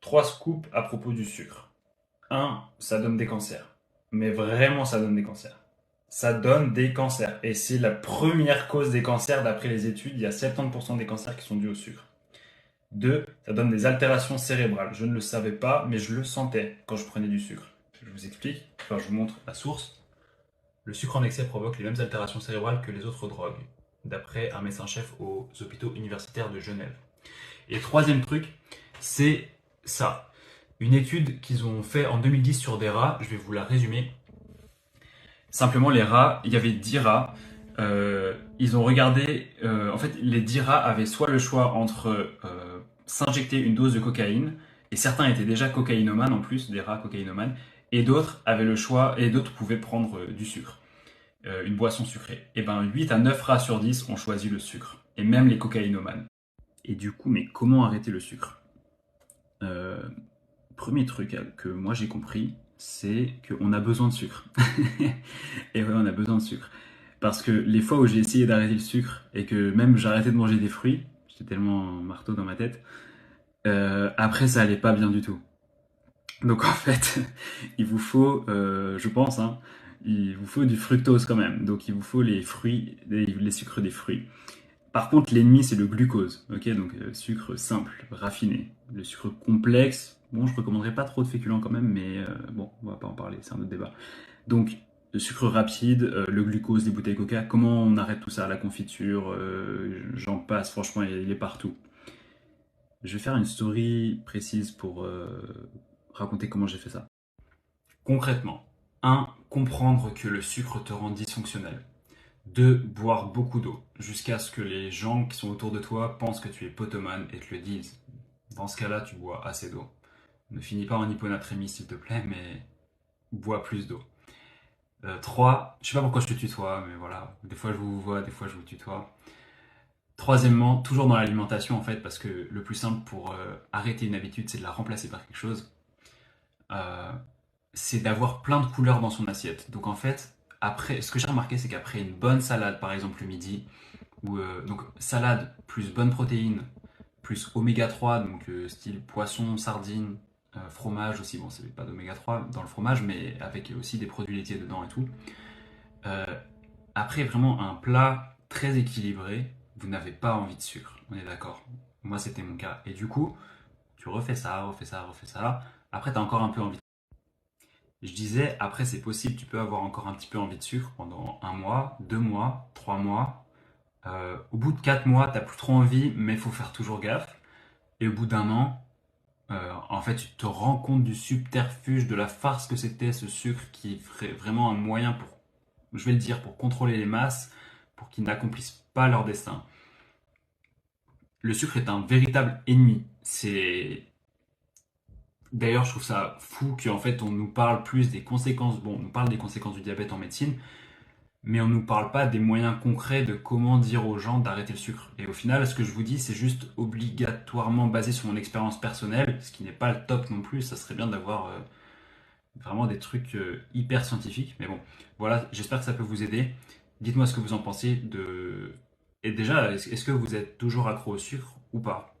3 scoops à propos du sucre. Un, ça donne des cancers. Mais vraiment, ça donne des cancers. Ça donne des cancers. Et c'est la première cause des cancers d'après les études. Il y a 70% des cancers qui sont dus au sucre. Deux, ça donne des altérations cérébrales. Je ne le savais pas, mais je le sentais quand je prenais du sucre. Je vous explique, enfin je vous montre la source. Le sucre en excès provoque les mêmes altérations cérébrales que les autres drogues, d'après un médecin-chef aux hôpitaux universitaires de Genève. Et troisième truc, c'est ça. Une étude qu'ils ont fait en 2010 sur des rats, je vais vous la résumer. Simplement, les rats, il y avait 10 rats. Ils ont regardé, en fait, les 10 rats avaient soit le choix entre s'injecter une dose de cocaïne, et certains étaient déjà cocaïnomanes en plus, des rats cocaïnomanes, et d'autres avaient le choix, et d'autres pouvaient prendre du sucre, une boisson sucrée. Et ben 8 à 9 rats sur 10 ont choisi le sucre, et même les cocaïnomanes. Et du coup, mais comment arrêter le sucre? euh, Premier truc que moi j'ai compris, c'est qu'on a besoin de sucre. Et ouais, on a besoin de sucre. Parce que les fois où j'ai essayé d'arrêter le sucre et que même j'arrêtais de manger des fruits, j'étais tellement marteau dans ma tête, après ça allait pas bien du tout. Donc en fait, il vous faut, je pense, hein, il vous faut du fructose quand même. Donc il vous faut les fruits, les sucres des fruits. Par contre, l'ennemi, c'est le glucose. Ok, donc sucre simple, raffiné. Le sucre complexe, bon, je recommanderais pas trop de féculents quand même, mais bon, on va pas en parler, c'est un autre débat. Donc, le sucre rapide, le glucose, les bouteilles Coca, comment on arrête tout ça? La confiture, j'en passe, franchement, il est partout. Je vais faire une story précise pour raconter comment j'ai fait ça. Concrètement, un, comprendre que le sucre te rend dysfonctionnel. 2. Boire beaucoup d'eau, jusqu'à ce que les gens qui sont autour de toi pensent que tu es potomane et te le disent. Dans ce cas-là, tu bois assez d'eau. Ne finis pas en hyponatrémie, s'il te plaît, mais bois plus d'eau. 3. Je sais pas pourquoi je te tutoie, mais voilà. Des fois je vous vois, des fois je vous tutoie. Troisièmement, toujours dans l'alimentation en fait, parce que le plus simple pour arrêter une habitude, c'est de la remplacer par quelque chose. Euh, c'est d'avoir plein de couleurs dans son assiette. Donc en fait, après, ce que j'ai remarqué, c'est qu'après une bonne salade, par exemple le midi, ou donc salade plus bonne protéine, plus oméga 3, donc style poisson, sardine, fromage aussi, bon c'est pas d'oméga 3 dans le fromage, mais avec aussi des produits laitiers dedans et tout. Euh, Après vraiment un plat très équilibré, vous n'avez pas envie de sucre, on est d'accord. Moi c'était mon cas. Et du coup, tu refais ça, refais ça, refais ça. Après t'as encore un peu envie. Je disais, après c'est possible, tu peux avoir encore un petit peu envie de sucre pendant un mois, 2 mois, 3 mois. Au bout de 4 mois, t'as plus trop envie, mais il faut faire toujours gaffe. Et au bout d'un an, en fait, tu te rends compte du subterfuge, de la farce que c'était ce sucre qui ferait vraiment un moyen pour, je vais le dire, pour contrôler les masses, pour qu'ils n'accomplissent pas leur destin. Le sucre est un véritable ennemi. C'est D'ailleurs, je trouve ça fou qu'en fait on nous parle plus des conséquences. Bon, on nous parle des conséquences du diabète en médecine, mais on ne nous parle pas des moyens concrets de comment dire aux gens d'arrêter le sucre. Et au final, ce que je vous dis, c'est juste obligatoirement basé sur mon expérience personnelle, ce qui n'est pas le top non plus. Ça serait bien d'avoir vraiment des trucs hyper scientifiques. Mais bon, voilà, j'espère que ça peut vous aider. Dites-moi ce que vous en pensez de... Et déjà, est-ce que vous êtes toujours accro au sucre ou pas?